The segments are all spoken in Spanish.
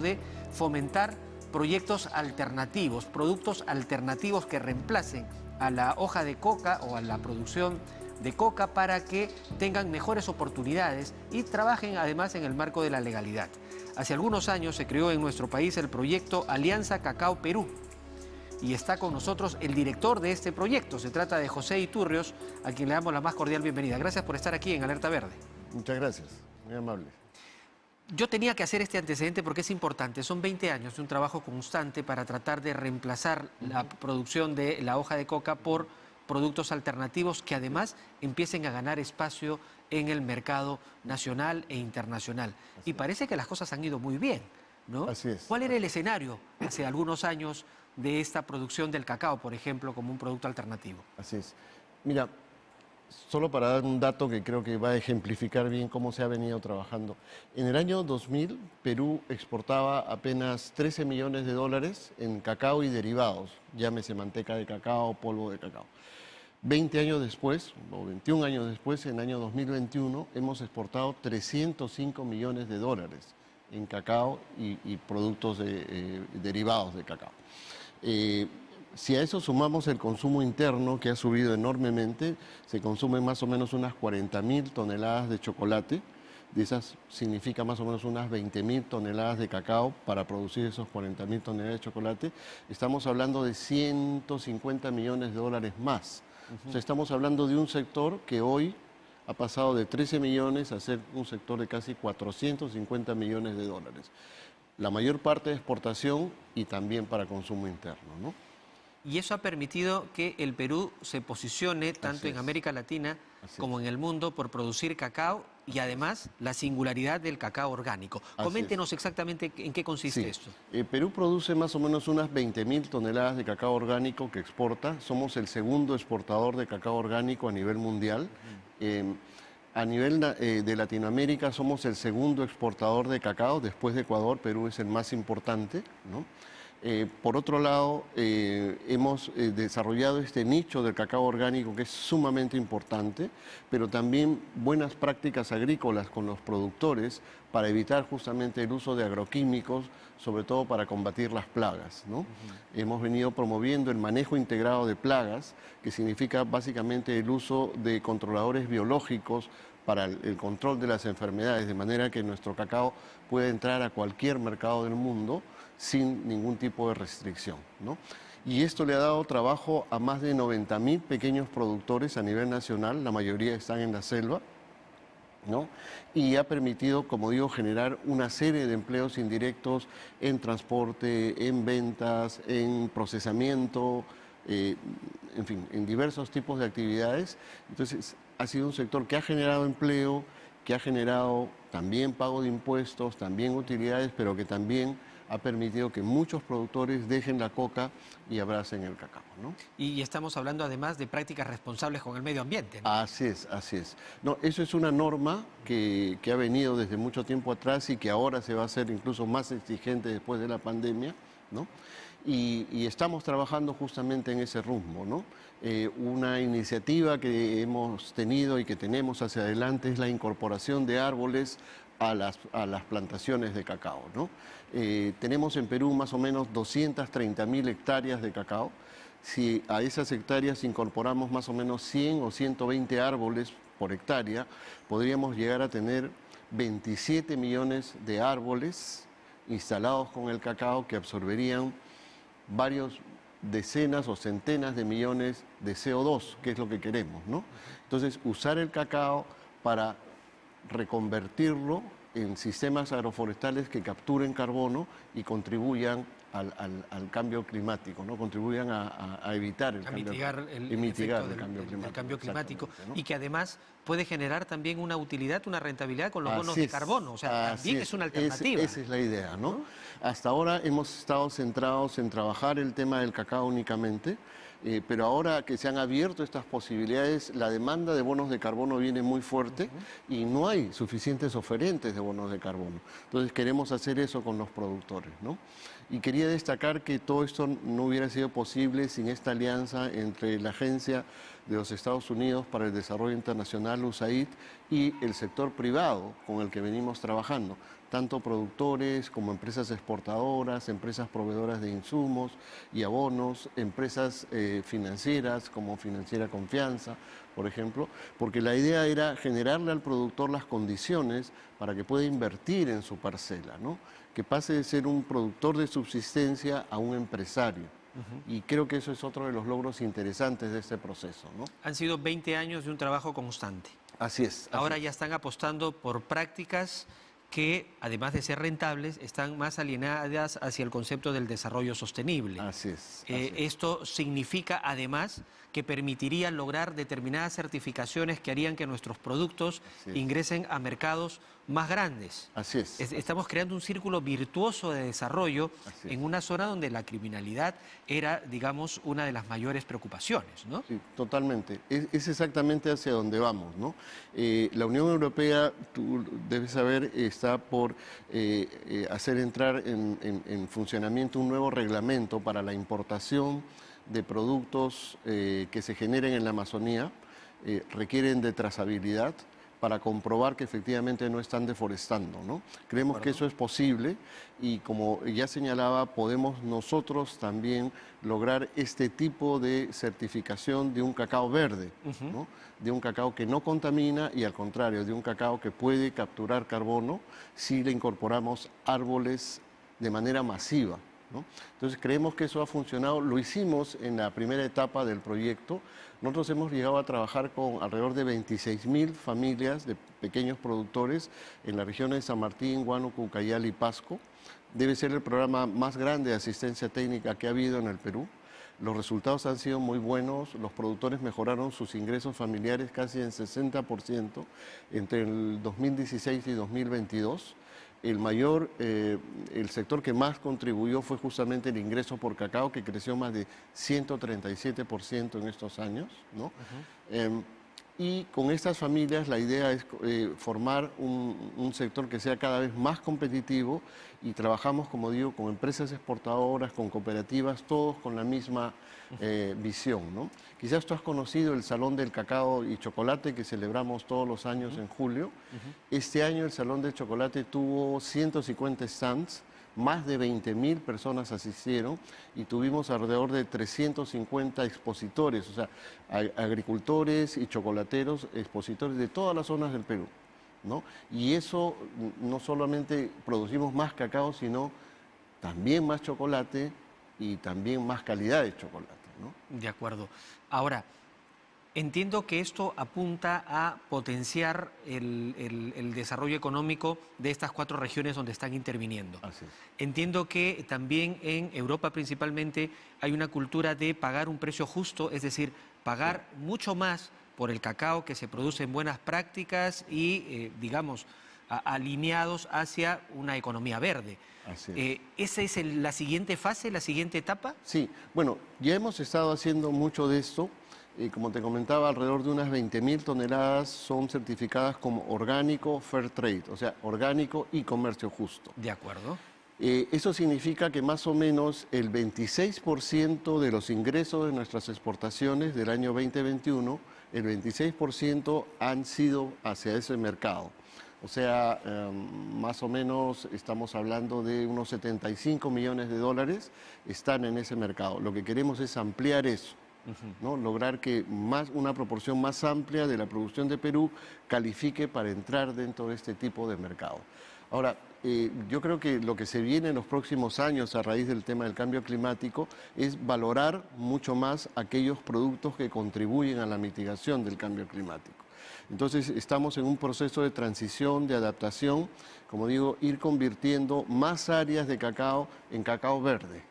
de fomentar proyectos alternativos, productos alternativos que reemplacen a la hoja de coca o a la producción de coca para que tengan mejores oportunidades y trabajen además en el marco de la legalidad. Hace algunos años se creó en nuestro país el proyecto Alianza Cacao Perú y está con nosotros el director de este proyecto. Se trata de José Iturrios, a quien le damos la más cordial bienvenida. Gracias por estar aquí en Alerta Verde. Muchas gracias, muy amable. Yo tenía que hacer este antecedente porque es importante. Son 20 años de un trabajo constante para tratar de reemplazar la producción de la hoja de coca por productos alternativos que además empiecen a ganar espacio en el mercado nacional e internacional. Y parece que las cosas han ido muy bien, ¿no? Así es. ¿Cuál era el escenario hace algunos años de esta producción del cacao, por ejemplo, como un producto alternativo? Así es. Mira, solo para dar un dato que creo que va a ejemplificar bien cómo se ha venido trabajando. En el año 2000, Perú exportaba apenas 13 millones de dólares en cacao y derivados, llámese manteca de cacao, polvo de cacao. 20 años después, o 21 años después, en el año 2021, hemos exportado 305 millones de dólares en cacao y productos derivados de cacao. Si a eso sumamos el consumo interno, que ha subido enormemente, se consumen más o menos unas 40.000 toneladas de chocolate. De esas significa más o menos unas 20.000 toneladas de cacao para producir esos 40.000 toneladas de chocolate. Estamos hablando de 150 millones de dólares más. O sea, estamos hablando de un sector que hoy ha pasado de 13 millones a ser un sector de casi 450 millones de dólares. La mayor parte de exportación y también para consumo interno, ¿no? Y eso ha permitido que el Perú se posicione tanto en América Latina como en el mundo por producir cacao y además la singularidad del cacao orgánico. Coméntenos exactamente en qué consiste esto. Perú produce más o menos unas 20.000 toneladas de cacao orgánico que exporta. Somos el segundo exportador de cacao orgánico a nivel mundial. A nivel de Latinoamérica somos el segundo exportador de cacao. Después de Ecuador, Perú es el más importante, ¿no? Por otro lado, hemos desarrollado este nicho del cacao orgánico que es sumamente importante, pero también buenas prácticas agrícolas con los productores para evitar justamente el uso de agroquímicos, sobre todo para combatir las plagas, ¿no? Hemos venido promoviendo el manejo integrado de plagas, que significa básicamente el uso de controladores biológicos para el control de las enfermedades, de manera que nuestro cacao puede entrar a cualquier mercado del mundo sin ningún tipo de restricción, ¿no? Y esto le ha dado trabajo a más de 90.000 pequeños productores a nivel nacional, la mayoría están en la selva, ¿no? Y ha permitido, como digo, generar una serie de empleos indirectos en transporte, en ventas, en procesamiento, en fin, en diversos tipos de actividades. Entonces, ha sido un sector que ha generado empleo, que ha generado también pago de impuestos, también utilidades, pero que también ha permitido que muchos productores dejen la coca y abracen el cacao, ¿no? Y estamos hablando además de prácticas responsables con el medio ambiente, ¿no? Así es, así es. No, eso es una norma que ha venido desde mucho tiempo atrás y que ahora se va a hacer incluso más exigente después de la pandemia, ¿no? Y estamos trabajando justamente en ese rumbo, ¿no? Una iniciativa que hemos tenido y que tenemos hacia adelante es la incorporación de árboles a las plantaciones de cacao, ¿no? Tenemos en Perú más o menos 230.000 hectáreas de cacao. Si a esas hectáreas incorporamos más o menos 100 o 120 árboles por hectárea, podríamos llegar a tener 27 millones de árboles instalados con el cacao que absorberían varios decenas o centenas de millones de CO2, que es lo que queremos, ¿no? Entonces, usar el cacao para reconvertirlo en sistemas agroforestales que capturen carbono y contribuyan al cambio climático, ¿no? Contribuyan a evitar el cambio, mitigar el cambio climático, ¿no? Y que además puede generar también una utilidad, una rentabilidad con los bonos de carbono, o sea, también es una alternativa. Esa es la idea, ¿no? Hasta ahora hemos estado centrados en trabajar el tema del cacao únicamente, pero ahora que se han abierto estas posibilidades, la demanda de bonos de carbono viene muy fuerte y no hay suficientes oferentes de bonos de carbono. Entonces queremos hacer eso con los productores, ¿no? Y quería destacar que todo esto no hubiera sido posible sin esta alianza entre la Agencia de los Estados Unidos para el Desarrollo Internacional, USAID, y el sector privado con el que venimos trabajando. tanto productores como empresas exportadoras, empresas proveedoras de insumos y abonos, empresas financieras como Financiera Confianza, por ejemplo, porque la idea era generarle al productor las condiciones para que pueda invertir en su parcela, ¿no? Que pase de ser un productor de subsistencia a un empresario. Y creo que eso es otro de los logros interesantes de este proceso, ¿no? Han sido 20 años de un trabajo constante. Así es. Ahora ya están apostando por prácticas que, además de ser rentables, están más alineadas hacia el concepto del desarrollo sostenible. Así es. Esto significa, además, que permitiría lograr determinadas certificaciones que harían que nuestros productos ingresen a mercados más grandes. Así es. Estamos creando un círculo virtuoso de desarrollo en una zona donde la criminalidad era, digamos, una de las mayores preocupaciones, ¿no? Sí, totalmente. Es exactamente hacia donde vamos, ¿no? La Unión Europea, tú debes saber, está por hacer entrar en funcionamiento un nuevo reglamento para la importación de productos que se generen en la Amazonía, requieren de trazabilidad para comprobar que efectivamente no están deforestando, ¿no? Creemos que eso es posible y, como ya señalaba, podemos nosotros también lograr este tipo de certificación de un cacao verde, ¿no? De un cacao que no contamina y, al contrario, de un cacao que puede capturar carbono si le incorporamos árboles de manera masiva, ¿no? Entonces creemos que eso ha funcionado, lo hicimos en la primera etapa del proyecto. Nosotros hemos llegado a trabajar con alrededor de 26.000 familias de pequeños productores en las regiones de San Martín, Huánuco, Ucayali y Pasco. Debe ser el programa más grande de asistencia técnica que ha habido en el Perú. Los resultados han sido muy buenos, los productores mejoraron sus ingresos familiares casi en 60% entre el 2016 y 2022. El sector que más contribuyó fue justamente el ingreso por cacao, que creció más de 137% en estos años, ¿no? Y con estas familias la idea es formar un sector que sea cada vez más competitivo, y trabajamos, como digo, con empresas exportadoras, con cooperativas, todos con la misma visión, ¿no? Quizás tú has conocido el Salón del Cacao y Chocolate que celebramos todos los años en julio. Este año el Salón del Chocolate tuvo 150 stands, más de 20.000 personas asistieron y tuvimos alrededor de 350 expositores, o sea, agricultores y chocolateros, expositores de todas las zonas del Perú, ¿no? Y eso, no solamente producimos más cacao, sino también más chocolate y también más calidad de chocolate, ¿no? De acuerdo. Ahora, entiendo que esto apunta a potenciar el desarrollo económico de estas 4 regiones donde están interviniendo. Así es. Entiendo que también en Europa principalmente hay una cultura de pagar un precio justo, es decir, pagar mucho más por el cacao que se produce en buenas prácticas y, digamos, alineados hacia una economía verde. Así es. ¿Esa es la siguiente fase, la siguiente etapa? Sí, bueno, ya hemos estado haciendo mucho de esto. Como te comentaba, alrededor de unas 20.000 toneladas son certificadas como orgánico fair trade, o sea, orgánico y comercio justo. De acuerdo. Eso significa que más o menos el 26% de los ingresos de nuestras exportaciones del año 2021, el 26% han sido hacia ese mercado. O sea, más o menos estamos hablando de unos 75 millones de dólares están en ese mercado. Lo que queremos es ampliar eso, ¿no? Lograr que una proporción más amplia de la producción de Perú califique para entrar dentro de este tipo de mercado. Ahora, yo creo que lo que se viene en los próximos años a raíz del tema del cambio climático es valorar mucho más aquellos productos que contribuyen a la mitigación del cambio climático. Entonces, estamos en un proceso de transición, de adaptación, como digo, ir convirtiendo más áreas de cacao en cacao verde.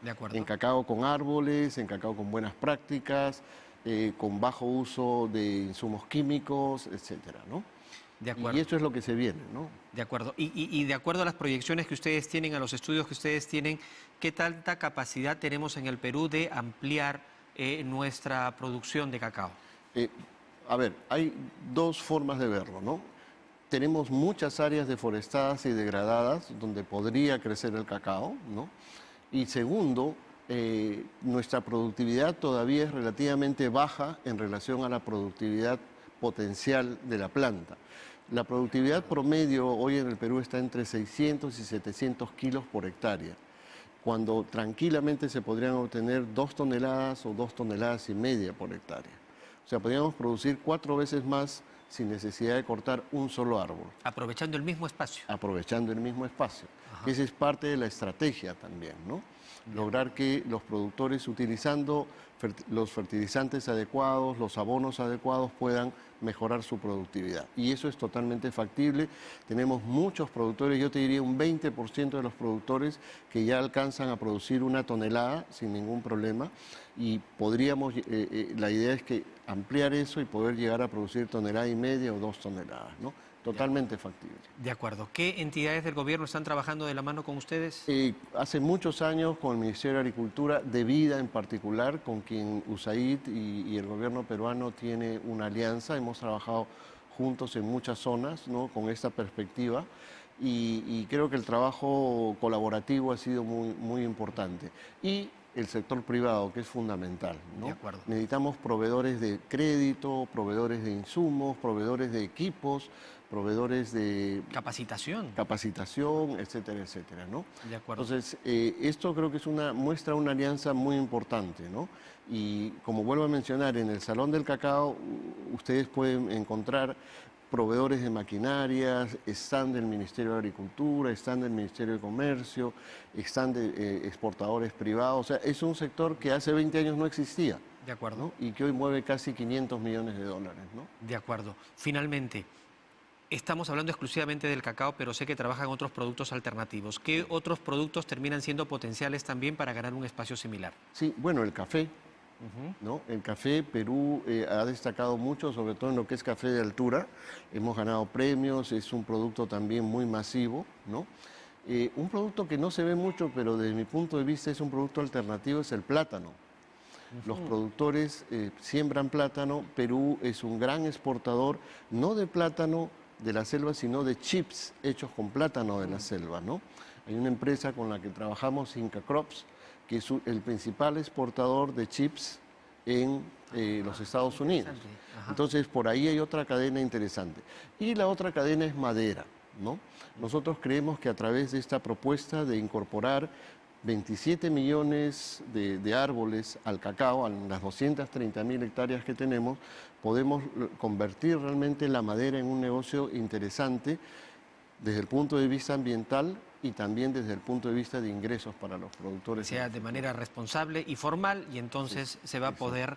De acuerdo. En cacao con árboles, en cacao con buenas prácticas, con bajo uso de insumos químicos, etcétera, ¿no? De acuerdo. Y eso es lo que se viene, ¿no? De acuerdo. Y de acuerdo a las proyecciones que ustedes tienen, a los estudios que ustedes tienen, ¿qué tanta capacidad tenemos en el Perú de ampliar nuestra producción de cacao? A ver, hay dos formas de verlo, ¿no? Tenemos muchas áreas deforestadas y degradadas donde podría crecer el cacao, ¿no? Y segundo, nuestra productividad todavía es relativamente baja en relación a la productividad potencial de la planta. La productividad promedio hoy en el Perú está entre 600 y 700 kilos por hectárea, cuando tranquilamente se podrían obtener 2 toneladas o 2 toneladas y media por hectárea. O sea, podríamos producir 4 veces más sin necesidad de cortar un solo árbol. Aprovechando el mismo espacio. Aprovechando el mismo espacio. Ajá. Esa es parte de la estrategia también, ¿no? Lograr que los productores, utilizando los fertilizantes adecuados, los abonos adecuados, puedan mejorar su productividad. Y eso es totalmente factible. Tenemos muchos productores, yo te diría un 20% de los productores que ya alcanzan a producir 1 tonelada sin ningún problema. Y podríamos, la idea es que ampliar eso y poder llegar a producir 1,5 toneladas o 2 toneladas, ¿no? Totalmente factible. De acuerdo. ¿Qué entidades del gobierno están trabajando de la mano con ustedes? Hace muchos años con el Ministerio de Agricultura, de Vida en particular, con quien USAID y el gobierno peruano tiene una alianza. Hemos trabajado juntos en muchas zonas, ¿no?, con esta perspectiva. Y creo que el trabajo colaborativo ha sido muy importante. Y el sector privado, que es fundamental, ¿no? De acuerdo. Necesitamos proveedores de crédito, proveedores de insumos, proveedores de equipos, proveedores de Capacitación. etcétera, etcétera, ¿no? De acuerdo. Entonces, esto creo que es muestra una alianza muy importante, ¿no? Y como vuelvo a mencionar, en el Salón del Cacao ustedes pueden encontrar proveedores de maquinarias, están del Ministerio de Agricultura, están del Ministerio de Comercio, están de exportadores privados. O sea, es un sector que hace 20 años no existía. De acuerdo. ¿No? Y que hoy mueve casi 500 millones de dólares, ¿no? De acuerdo. Finalmente, estamos hablando exclusivamente del cacao, pero sé que trabajan otros productos alternativos. ¿Qué otros productos terminan siendo potenciales también para ganar un espacio similar? Sí, bueno, el café, ¿no? El café, Perú ha destacado mucho, sobre todo en lo que es café de altura. Hemos ganado premios, es un producto también muy masivo, ¿no? Un producto que no se ve mucho, pero desde mi punto de vista es un producto alternativo, es el plátano. Los productores siembran plátano. Perú es un gran exportador, no de plátano de la selva, sino de chips hechos con plátano de la selva, ¿no? Hay una empresa con la que trabajamos, Inca Crops, que es el principal exportador de chips en los Estados Unidos. Entonces, por ahí hay otra cadena interesante. Y la otra cadena es madera, ¿no? Nosotros creemos que a través de esta propuesta de incorporar 27 millones de árboles al cacao, en las 230.000 hectáreas que tenemos, podemos convertir realmente la madera en un negocio interesante desde el punto de vista ambiental y también desde el punto de vista de ingresos para los productores. Sea de manera responsable y formal, y entonces se va a poder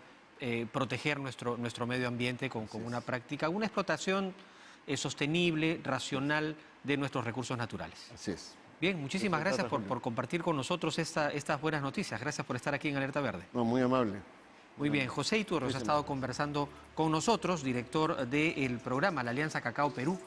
proteger nuestro medio ambiente con una práctica, una explotación sostenible, racional de nuestros recursos naturales. Así es. Bien, muchísimas gracias por compartir con nosotros estas buenas noticias. Gracias por estar aquí en Alerta Verde. No, muy amable. Muy bien, José Iturros ha estado conversando con nosotros, director del programa La Alianza Cacao Perú,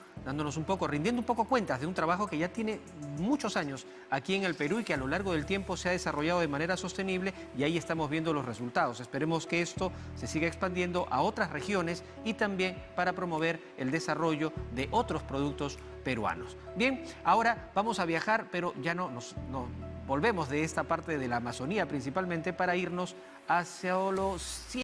rindiendo un poco cuentas de un trabajo que ya tiene muchos años aquí en el Perú y que a lo largo del tiempo se ha desarrollado de manera sostenible, y ahí estamos viendo los resultados. Esperemos que esto se siga expandiendo a otras regiones y también para promover el desarrollo de otros productos peruanos. Bien, ahora vamos a viajar, pero ya no volvemos de esta parte de la Amazonía principalmente para irnos hacia los